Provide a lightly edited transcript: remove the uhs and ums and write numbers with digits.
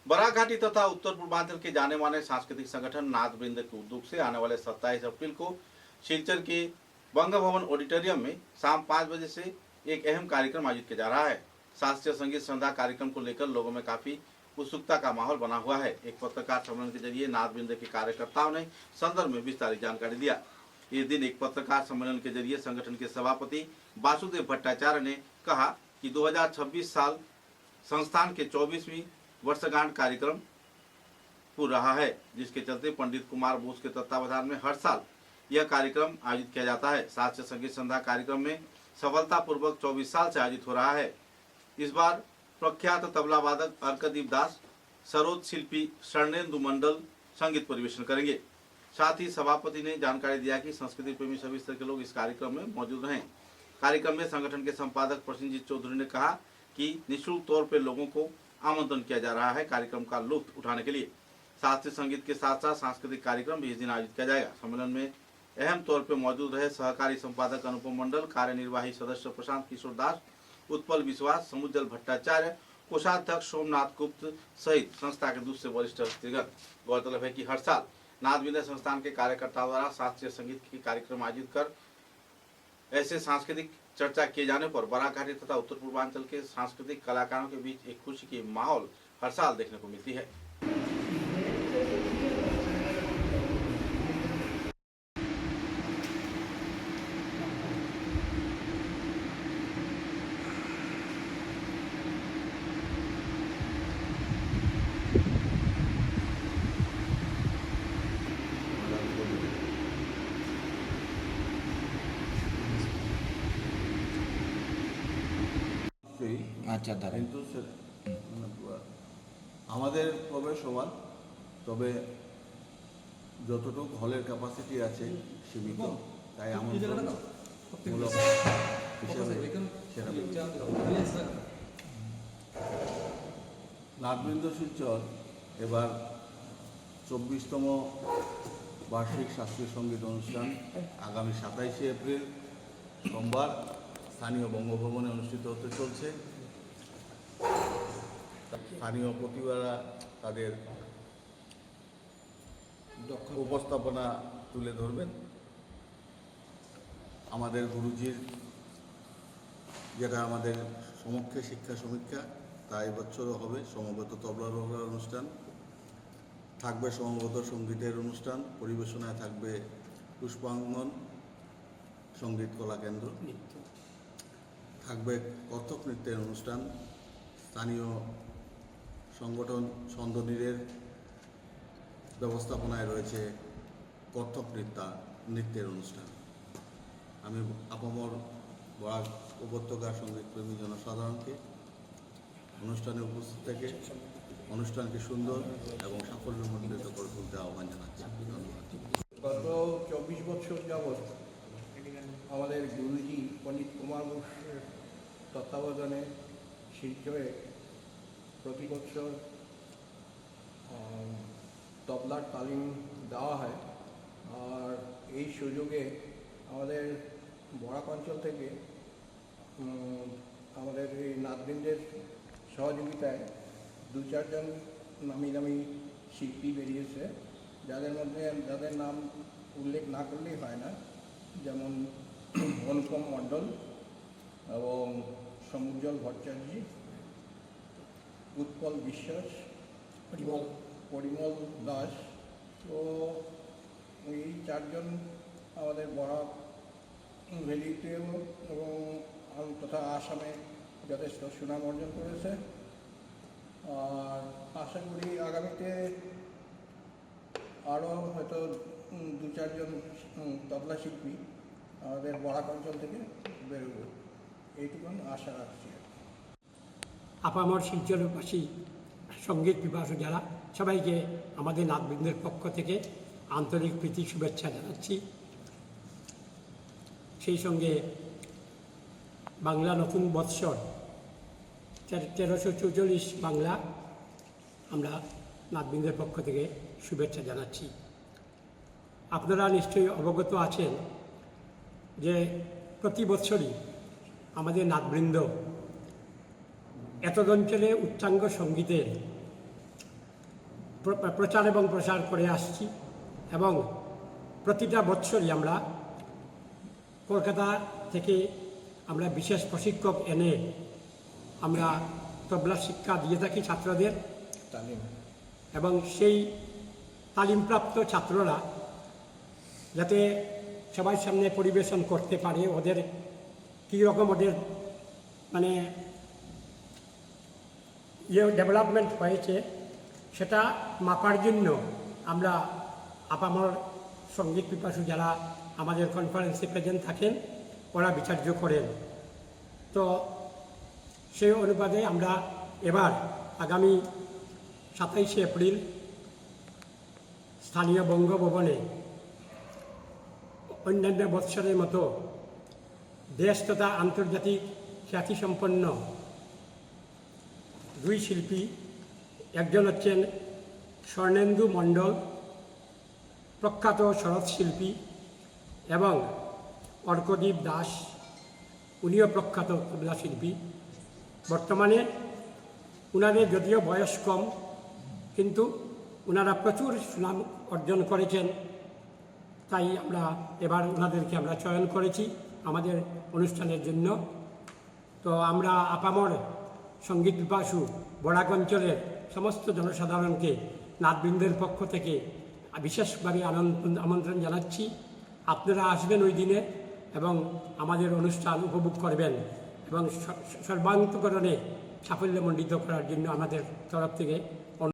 बराघाटी तथा उत्तर पूर्वांचल के जाने माने सांस्कृतिक संगठन नाथ वृंद के उद्योग से आने वाले 27 अप्रैल को सिलचर के बंग भवन ऑडिटोरियम में शाम 5 बजे से एक अहम कार्यक्रम आयोजित किया जा रहा है। शास्त्रीय संगीत संध्या कार्यक्रम को लेकर लोगों में काफी उत्सुकता का माहौल बना हुआ है। एक पत्रकार सम्मेलन के जरिए नाथ वृंद के कार्यकर्ताओं ने संदर्भ में विस्तारित जानकारी दिया। इस दिन एक पत्रकार सम्मेलन के जरिए संगठन के सभापति वासुदेव भट्टाचार्य ने कहा कि 2026 साल संस्थान के 24वीं वर्षगांठ कार्यक्रम पूरा रहा है, जिसके चलते पंडित कुमार बोस के तत्वावधान में हर साल यह कार्यक्रम आयोजित किया जाता है। शास्त्रीय संगीत संध्या कार्यक्रम में सफलतापूर्वक 24 साल से आयोजित हो रहा है। इस बार प्रख्यात तबला वादक अर्कदीप दास, सरोद शिल्पी स्वर्णेंदु मंडल संगीत परिवेशन करेंगे। साथ ही सभापति ने जानकारी दिया कि संस्कृति प्रेमी सभी स्तर के लोग इस कार्यक्रम में मौजूद रहें। कार्यक्रम में संगठन के संपादक प्रसन्नजीत चौधरी ने कहा कि निःशुल्क तौर पर लोगों को आमंत्रण किया जा रहा है कार्यक्रम का लुत्फ उठाने के लिए। शास्त्रीय संगीत के साथ साथ सांस्कृतिक कार्यक्रम भी इस दिन आयोजित किया जाएगा। सम्मेलन में अहम तौर पर मौजूद रहे सहकारी संपादक अनुपम मंडल, कार्यनिर्वाही सदस्य प्रशांत किशोर दास, उत्पल विश्वास, समुज्जल भट्टाचार्य, कोषाध्यक्ष सोमनाथ गुप्त सहित संस्था के दूसरे वरिष्ठ हस्तीगण। गौरतलब है कि हर साल नाथ वृंद संस्थान के कार्यकर्ताओं द्वारा शास्त्रीय संगीत के कार्यक्रम आयोजित कर ऐसे सांस्कृतिक चर्चा किए जाने पर बराघाटी तथा उत्तर पूर्वांचल के सांस्कृतिक कलाकारों के बीच एक खुशी की माहौल हर साल देखने को मिलती है। আচ্ছা ধরেন কিন্তু আমাদের প্রবেশ সমান, তবে যতটুকু হলের ক্যাপাসিটি আছে সীমিত, তাই আমন্ত্রণমূলক হিসেবে নাথ বৃন্দ শিলচর এবার 24তম বার্ষিক শাস্ত্রীয় সঙ্গীত অনুষ্ঠান আগামী 27শে এপ্রিল সোমবার স্থানীয় বঙ্গভবনে অনুষ্ঠিত হতে চলছে। স্থানীয় প্রতিভারা তাদের উপস্থাপনা তুলে ধরবেন। আমাদের গুরুজির যেটা আমাদের সমক্ষে শিক্ষা সমীক্ষা, তা এবছরও হবে। সমবেত তবলা রোগার অনুষ্ঠান থাকবে, সমবেত সঙ্গীতের অনুষ্ঠান, পরিবেশনায় থাকবে পুষ্পাঙ্গন সঙ্গীত কলা কেন্দ্র, থাকবে কত্থক নৃত্যের অনুষ্ঠান, স্থানীয় সংগঠন ছন্দনীরের ব্যবস্থাপনায় রয়েছে কত্থক নৃত্যের অনুষ্ঠান। আমি আপামর বরাক উপত্যকার সঙ্গীতপ্রেমী জনসাধারণকে অনুষ্ঠানে উপস্থিত থেকে অনুষ্ঠানকে সুন্দর এবং সাফল্যমণ্ডিত করে তুলতে আহ্বান জানাচ্ছি। ধন্যবাদ। গত 24 বছর যাবৎ আমাদের গুরুজি পণ্ডিত কুমার বোসের তত্ত্বাবধানে শিলচরে প্রতি বছর তবলার তালিম দেওয়া হয়। আর এই সুযোগে আমাদের বরাক অঞ্চল থেকে আমাদের এই নাথবৃন্দের সহযোগিতায় 2-4 জন নামি দামি শিল্পী বেরিয়েছে, যাদের নাম উল্লেখ না করলেই হয় না, যেমন অনুপম মণ্ডল এবং সমুজ্জ্বল ভট্টাচার্য, উৎপল বিশ্বাস, পরিমল দাস। তো এই 4 জন আমাদের বরাক ভ্যালিতেও এবং তথা আসামে যথেষ্ট সুনাম অর্জন করেছে। আর আশা করি আগামীতে আরও হয়তো 2-4 জন তবলা শিল্পী আমাদের বরাক অঞ্চল থেকে বেরোবে, এইটুকুন আশা রাখছি। আপামর শিলচরবাসী সঙ্গীত পিপাসু যারা, সবাইকে আমাদের নাথবৃন্দের পক্ষ থেকে আন্তরিক প্রীতি শুভেচ্ছা জানাচ্ছি। সেই সঙ্গে বাংলা নতুন বৎসর 1344 বাংলা আমরা নাথবৃন্দের পক্ষ থেকে শুভেচ্ছা জানাচ্ছি। আপনারা নিশ্চয়ই অবগত আছেন যে প্রতি বছরই আমাদের নাথবৃন্দ এতদ অঞ্চলে উচ্চাঙ্গ সঙ্গীতের প্রচার এবং প্রসার করে আসছি এবং প্রতিটা বৎসরই আমরা কলকাতা থেকে আমরা বিশেষ প্রশিক্ষক এনে আমরা তবলা শিক্ষা দিয়ে থাকি ছাত্রদের তালিম এবং সেই তালিমপ্রাপ্ত ছাত্ররা যাতে সবার সামনে পরিবেশন করতে পারে ওদের কী রকম ওদের মানে ডেভেলপমেন্ট হয়েছে সেটা মাপার জন্য আমরা আপামর সঙ্গীত পিপাসু যারা আমাদের কনফারেন্সে প্রেজেন্ট থাকেন ওরা বিচার্য করেন। তো সেই অনুপাতে আমরা এবার আগামী 27শে এপ্রিল স্থানীয় বঙ্গভবনে অন্যান্য বৎসরের মতো দেশ তথা আন্তর্জাতিক খ্যাতিসম্পন্ন দুই শিল্পী, একজন হচ্ছেন স্বর্ণেন্দু মণ্ডল, প্রখ্যাত শরৎ শিল্পী, এবং অর্কদীপ দাস, উনিও প্রখ্যাত তবলা শিল্পী। বর্তমানে ওনাদের যদিও বয়স কম কিন্তু ওনারা প্রচুর সুনাম অর্জন করেছেন, তাই আমরা এবার ওনাদেরকে আমরা চয়ন করেছি আমাদের অনুষ্ঠানের জন্য। তো আমরা আপামর সঙ্গীত পিপাসু বরাক অঞ্চলের সমস্ত জনসাধারণকে নাথবৃন্দের পক্ষ থেকে বিশেষভাবে আমন্ত্রণ জানাচ্ছি। আপনারা আসবেন ওই দিনে এবং আমাদের অনুষ্ঠান উপভোগ করবেন এবং সর্বান্তকরণে সাফল্যমণ্ডিত করার জন্য আমাদের তরফ থেকে